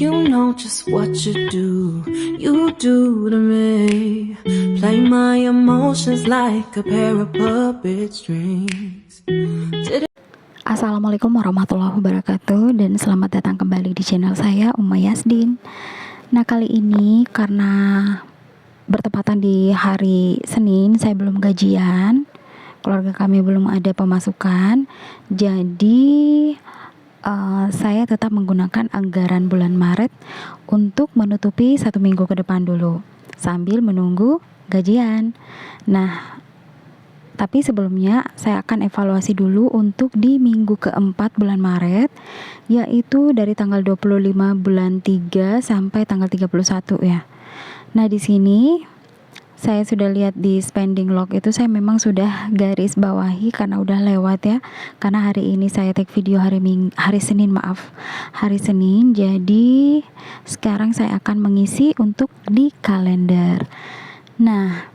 You know just what you do to me. Play my emotions like a pair of puppet strings. Assalamualaikum warahmatullahi wabarakatuh, dan selamat datang kembali di channel saya, Umma Yasdin. Nah, kali ini karena bertepatan di hari Senin, saya belum gajian, keluarga kami belum ada pemasukan, jadi saya tetap menggunakan anggaran bulan Maret untuk menutupi 1 minggu ke depan dulu sambil menunggu gajian. Nah, tapi sebelumnya saya akan evaluasi dulu untuk di minggu keempat bulan Maret, yaitu dari tanggal 25 bulan 3 sampai tanggal 31 ya. Nah, di sini saya sudah lihat di spending log itu, saya memang sudah garis bawahi karena udah lewat ya. Karena hari ini saya take video hari Senin. Jadi sekarang saya akan mengisi untuk di kalender. Nah,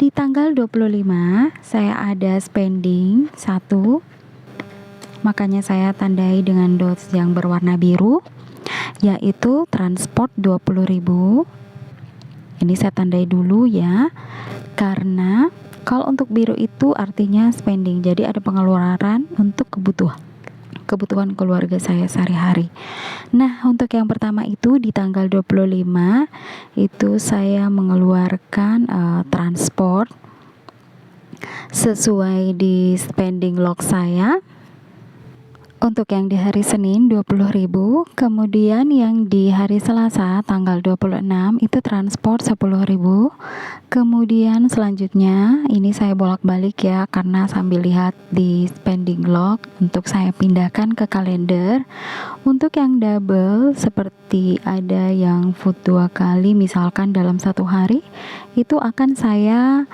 di tanggal 25 saya ada spending 1. Makanya saya tandai dengan dots yang berwarna biru, yaitu transport 20.000. Ini saya tandai dulu ya, karena kalau untuk biru itu artinya spending, jadi ada pengeluaran untuk kebutuhan keluarga saya sehari-hari. Nah, untuk yang pertama itu di tanggal 25 itu saya mengeluarkan transport sesuai di spending log saya. Untuk yang di hari Senin 20.000, kemudian yang di hari Selasa tanggal 26 itu transport 10.000. Kemudian selanjutnya ini saya bolak-balik ya, karena sambil lihat di spending log untuk saya pindahkan ke kalender. Untuk yang double seperti ada yang food 2 kali misalkan dalam 1 hari, itu akan saya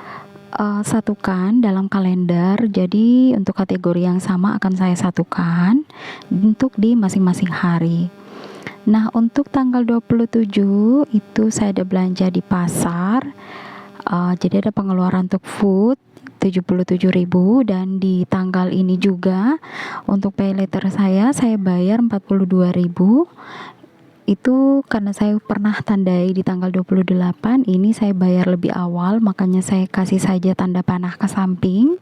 satukan dalam kalender. Jadi untuk kategori yang sama akan saya satukan untuk di masing-masing hari. Nah, untuk tanggal 27 itu saya ada belanja di pasar, jadi ada pengeluaran untuk food 77.000, dan di tanggal ini juga untuk pay later saya bayar 42.000. Itu karena saya pernah tandai di tanggal 28, ini saya bayar lebih awal, makanya saya kasih saja tanda panah ke samping.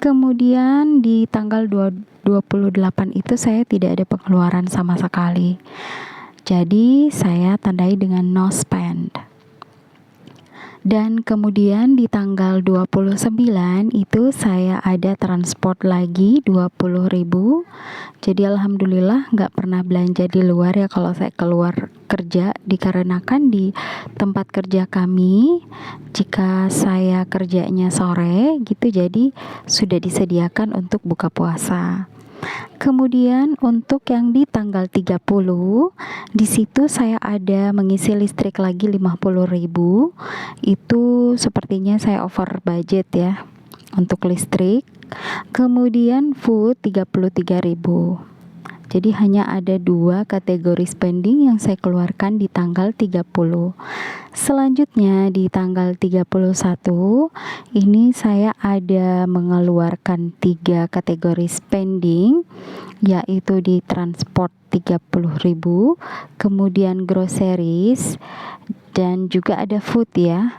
Kemudian di tanggal 28 itu saya tidak ada pengeluaran sama sekali, jadi saya tandai dengan no spend. Dan kemudian di tanggal 29 itu saya ada transport lagi 20.000. Jadi alhamdulillah nggak pernah belanja di luar ya kalau saya keluar kerja, dikarenakan di tempat kerja kami jika saya kerjanya sore gitu, jadi sudah disediakan untuk buka puasa. Kemudian untuk yang di tanggal 30 di situ saya ada mengisi listrik lagi 50.000. Itu sepertinya saya over budget ya untuk listrik. Kemudian food 33.000. Jadi hanya ada 2 kategori spending yang saya keluarkan di tanggal 30. Selanjutnya di tanggal 31 ini saya ada mengeluarkan 3 kategori spending, yaitu di transport 30.000, kemudian groceries, dan juga ada food ya.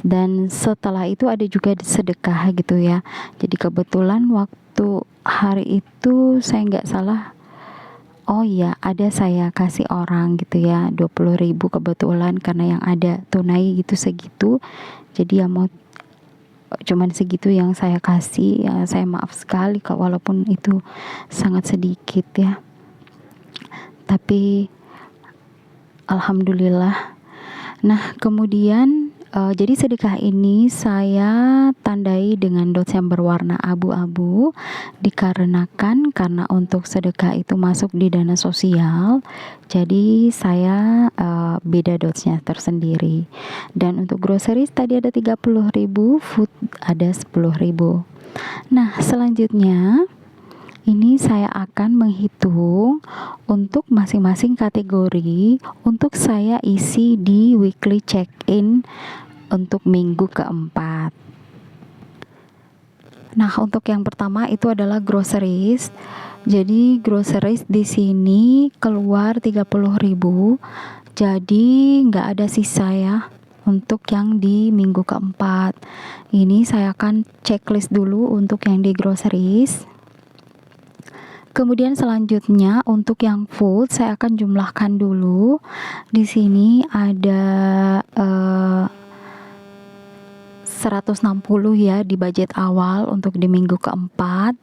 Dan setelah itu ada juga sedekah gitu ya. Jadi kebetulan waktu hari itu saya nggak salah, oh iya, ada saya kasih orang gitu ya 20.000 kebetulan, karena yang ada tunai gitu segitu. Jadi ya mau cuman segitu yang saya kasih ya, saya maaf sekali Kak, walaupun itu sangat sedikit ya. Tapi alhamdulillah. Nah, kemudian jadi sedekah ini saya tandai dengan dots yang berwarna abu-abu, dikarenakan karena untuk sedekah itu masuk di dana sosial, jadi saya beda dotsnya tersendiri. Dan untuk groceries tadi ada 30.000, food ada 10.000. Nah, selanjutnya ini saya akan menghitung untuk masing-masing kategori untuk saya isi di weekly check-in untuk minggu keempat. Nah, untuk yang pertama itu adalah groceries. Jadi groceries di sini keluar 30.000. Jadi nggak ada sisa ya untuk yang di minggu keempat. Ini saya akan checklist dulu untuk yang di groceries. Kemudian selanjutnya untuk yang food saya akan jumlahkan dulu. Di sini ada 160 ya di budget awal untuk di minggu keempat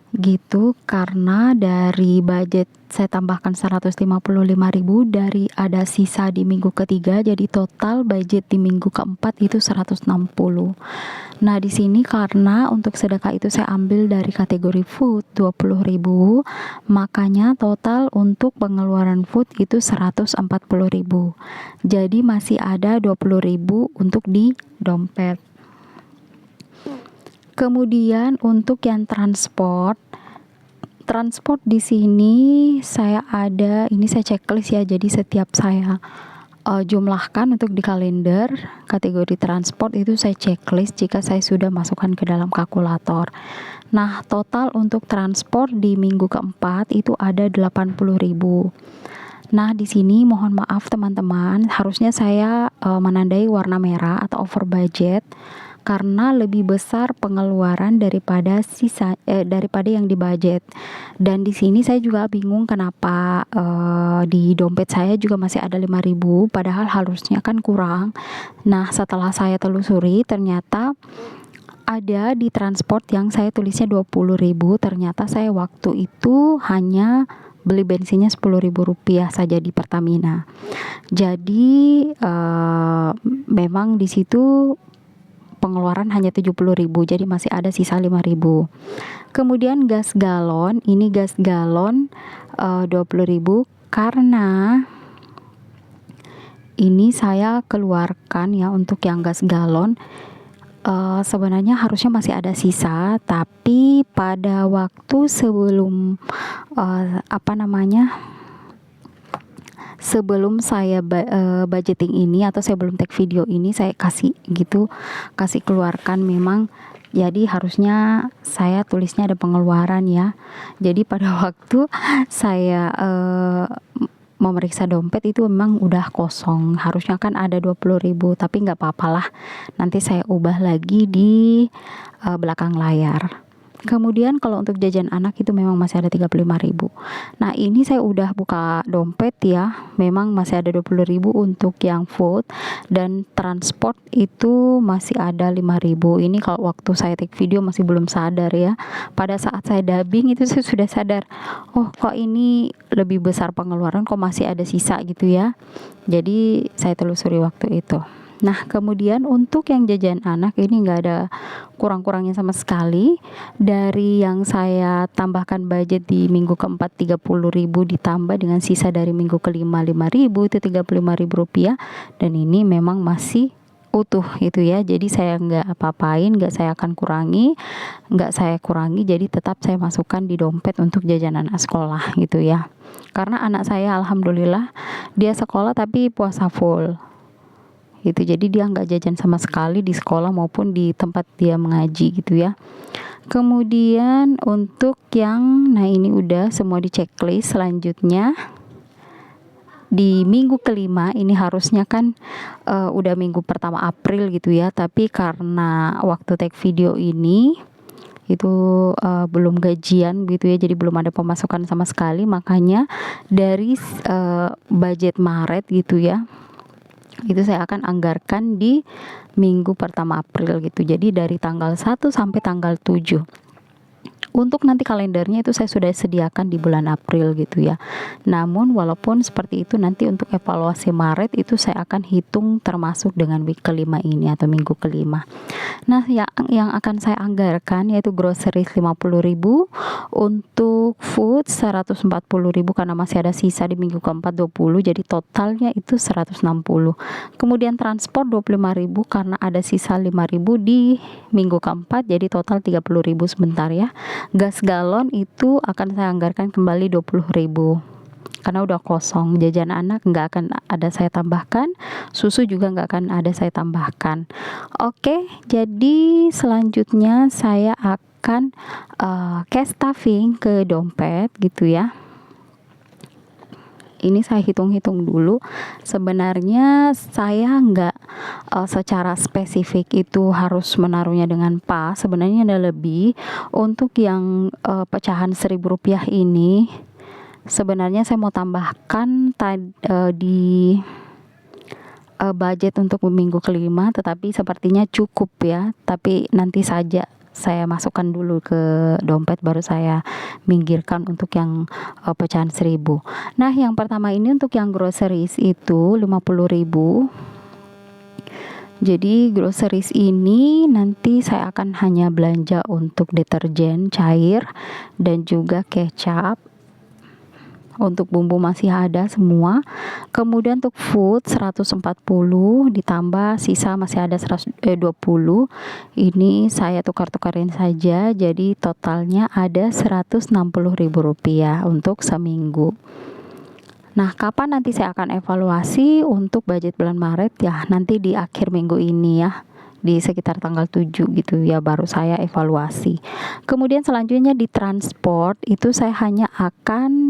gitu, karena dari budget saya tambahkan 155.000 dari ada sisa di minggu ketiga, jadi total budget di minggu keempat itu 160. Nah, di sini karena untuk sedekah itu saya ambil dari kategori food 20.000, makanya total untuk pengeluaran food itu 140.000. Jadi masih ada 20.000 untuk di dompet. Kemudian untuk yang transport di sini saya ada, ini saya checklist ya. Jadi setiap saya jumlahkan untuk di kalender kategori transport itu saya checklist jika saya sudah masukkan ke dalam kalkulator. Nah, total untuk transport di minggu keempat itu ada 80.000. Nah, di sini mohon maaf teman-teman, harusnya saya menandai warna merah atau over budget karena lebih besar pengeluaran daripada daripada yang di budget. Dan di sini saya juga bingung kenapa di dompet saya juga masih ada 5.000 padahal harusnya kan kurang. Nah, setelah saya telusuri ternyata ada di transport yang saya tulisnya 20.000, ternyata saya waktu itu hanya beli bensinnya Rp10.000 saja di Pertamina. Jadi memang di situ pengeluaran hanya 70.000, jadi masih ada sisa 5.000. Kemudian gas galon, ini gas galon 20.000 karena ini saya keluarkan ya untuk yang gas galon. Sebenarnya harusnya masih ada sisa, tapi pada waktu sebelum sebelum saya budgeting ini atau saya belum take video ini, saya kasih keluarkan memang. Jadi harusnya saya tulisnya ada pengeluaran ya. Jadi pada waktu saya memeriksa dompet itu memang udah kosong. Harusnya kan ada 20.000, tapi nggak apa-apalah. Nanti saya ubah lagi di belakang layar. Kemudian kalau untuk jajan anak itu memang masih ada 35.000. Nah, ini saya udah buka dompet ya. Memang masih ada 20.000 untuk yang food, dan transport itu masih ada 5.000. Ini kalau waktu saya take video masih belum sadar ya. Pada saat saya dubbing itu saya sudah sadar. Oh, kok ini lebih besar pengeluaran, kok masih ada sisa gitu ya. Jadi saya telusuri waktu itu. Nah, kemudian untuk yang jajan anak ini nggak ada kurang-kurangnya sama sekali. Dari yang saya tambahkan budget di minggu keempat 30.000 ditambah dengan sisa dari minggu kelima 5.000 itu 35.000 rupiah, dan ini memang masih utuh itu ya. Jadi saya nggak apa-apain, nggak saya kurangi, jadi tetap saya masukkan di dompet untuk jajanan anak sekolah gitu ya. Karena anak saya alhamdulillah dia sekolah tapi puasa full gitu, jadi dia nggak jajan sama sekali di sekolah maupun di tempat dia mengaji gitu ya. Kemudian untuk yang, nah ini udah semua di checklist. Selanjutnya di minggu kelima ini harusnya kan udah minggu pertama April gitu ya, tapi karena waktu take video ini itu belum gajian gitu ya, jadi belum ada pemasukan sama sekali, makanya dari budget Maret gitu ya, itu saya akan anggarkan di minggu pertama April gitu. Jadi dari tanggal 1 sampai tanggal 7. Untuk nanti kalendernya itu saya sudah sediakan di bulan April gitu ya. Namun walaupun seperti itu, nanti untuk evaluasi Maret itu saya akan hitung termasuk dengan week kelima ini atau minggu kelima. Nah, yang akan saya anggarkan yaitu groceries 50.000, untuk food 140.000 karena masih ada sisa di minggu keempat 20, jadi totalnya itu 160. Kemudian transport 25.000 karena ada sisa 5.000 di minggu keempat, jadi total 30.000 sebentar ya. Gas galon itu akan saya anggarkan kembali 20.000 karena udah kosong. Jajan anak nggak akan ada saya tambahkan, susu juga nggak akan ada saya tambahkan. Oke, jadi selanjutnya saya akan menambahkan cash stuffing ke dompet gitu ya. Ini saya hitung-hitung dulu. Sebenarnya saya nggak secara spesifik itu harus menaruhnya dengan pas. Sebenarnya ada lebih. Untuk yang pecahan Rp1.000 ini, sebenarnya saya mau tambahkan di budget untuk minggu kelima, tetapi sepertinya cukup ya. Tapi nanti saja saya masukkan dulu ke dompet, baru saya minggirkan untuk yang pecahan 1.000. Nah, yang pertama ini untuk yang groceries itu 50.000. Jadi groceries ini nanti saya akan hanya belanja untuk deterjen cair dan juga kecap. Untuk bumbu masih ada semua. Kemudian untuk food 140 ditambah sisa masih ada 120. Ini saya tukar-tukarin saja, jadi totalnya ada Rp160.000 untuk seminggu. Nah, kapan nanti saya akan evaluasi untuk budget bulan Maret ya? Nanti di akhir minggu ini ya, di sekitar tanggal 7 gitu ya, baru saya evaluasi. Kemudian selanjutnya di transport itu saya hanya akan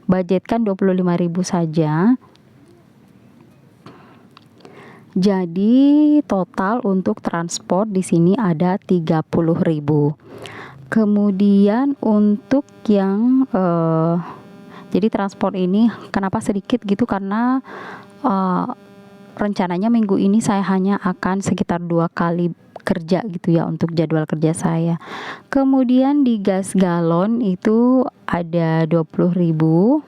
budgetkan 25.000 saja. Jadi total untuk transport di sini ada 30.000. Kemudian untuk yang jadi transport ini kenapa sedikit gitu, karena rencananya minggu ini saya hanya akan sekitar 2 kali kerja gitu ya untuk jadwal kerja saya. Kemudian di gas galon itu ada 20.000.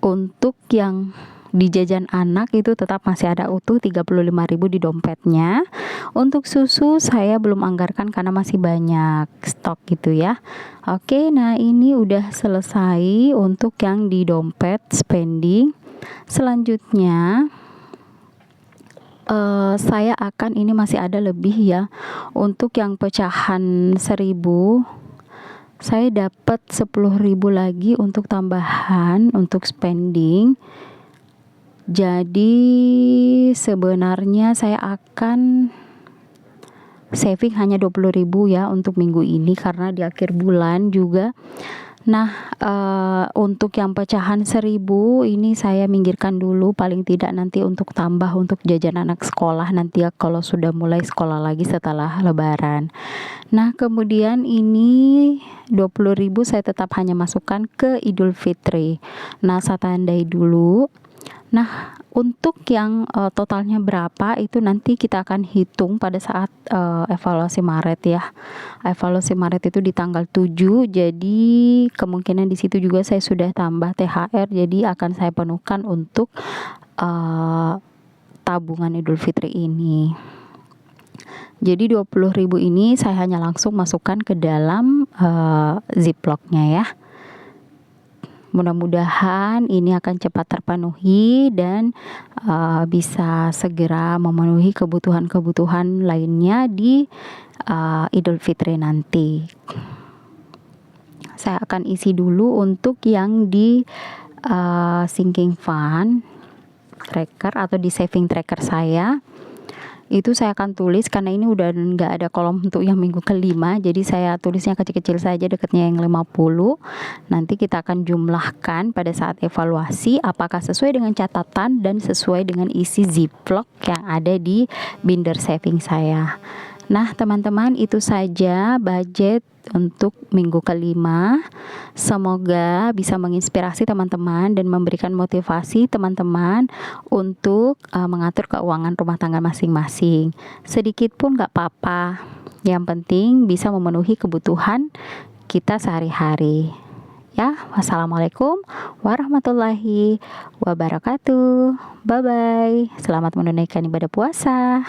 Untuk yang di jajan anak itu tetap masih ada utuh 35.000 di dompetnya. Untuk susu saya belum anggarkan karena masih banyak stok gitu ya. Oke, nah ini udah selesai untuk yang di dompet spending. Selanjutnya saya akan, ini masih ada lebih ya, untuk yang pecahan 1.000 saya dapat 10.000 lagi untuk tambahan untuk spending. Jadi sebenarnya saya akan saving hanya 20.000 ya untuk minggu ini karena di akhir bulan juga. Nah, untuk yang pecahan 1.000 ini saya minggirkan dulu, paling tidak nanti untuk tambah untuk jajan anak sekolah nanti ya kalau sudah mulai sekolah lagi setelah lebaran. Nah, kemudian ini 20.000 saya tetap hanya masukkan ke Idul Fitri. Nah, saya tandai dulu. Nah, untuk yang totalnya berapa itu nanti kita akan hitung pada saat evaluasi Maret ya. Evaluasi Maret itu di tanggal 7, jadi kemungkinan di situ juga saya sudah tambah THR, jadi akan saya penuhkan untuk tabungan Idul Fitri ini. Jadi 20.000 ini saya hanya langsung masukkan ke dalam ziplocknya ya. Mudah-mudahan ini akan cepat terpenuhi dan bisa segera memenuhi kebutuhan-kebutuhan lainnya di Idul Fitri nanti. Saya akan isi dulu untuk yang di sinking fund tracker atau di saving tracker saya. Itu saya akan tulis karena ini udah nggak ada kolom untuk yang minggu kelima, jadi saya tulisnya kecil-kecil saja dekatnya yang 50. Nanti kita akan jumlahkan pada saat evaluasi apakah sesuai dengan catatan dan sesuai dengan isi ziplock yang ada di binder saving saya. Nah, teman-teman, itu saja budget untuk minggu kelima. Semoga bisa menginspirasi teman-teman dan memberikan motivasi teman-teman untuk mengatur keuangan rumah tangga masing-masing. Sedikit pun gak apa-apa, yang penting bisa memenuhi kebutuhan kita sehari-hari. Ya, wassalamualaikum warahmatullahi wabarakatuh. Bye-bye. Selamat menunaikan ibadah puasa.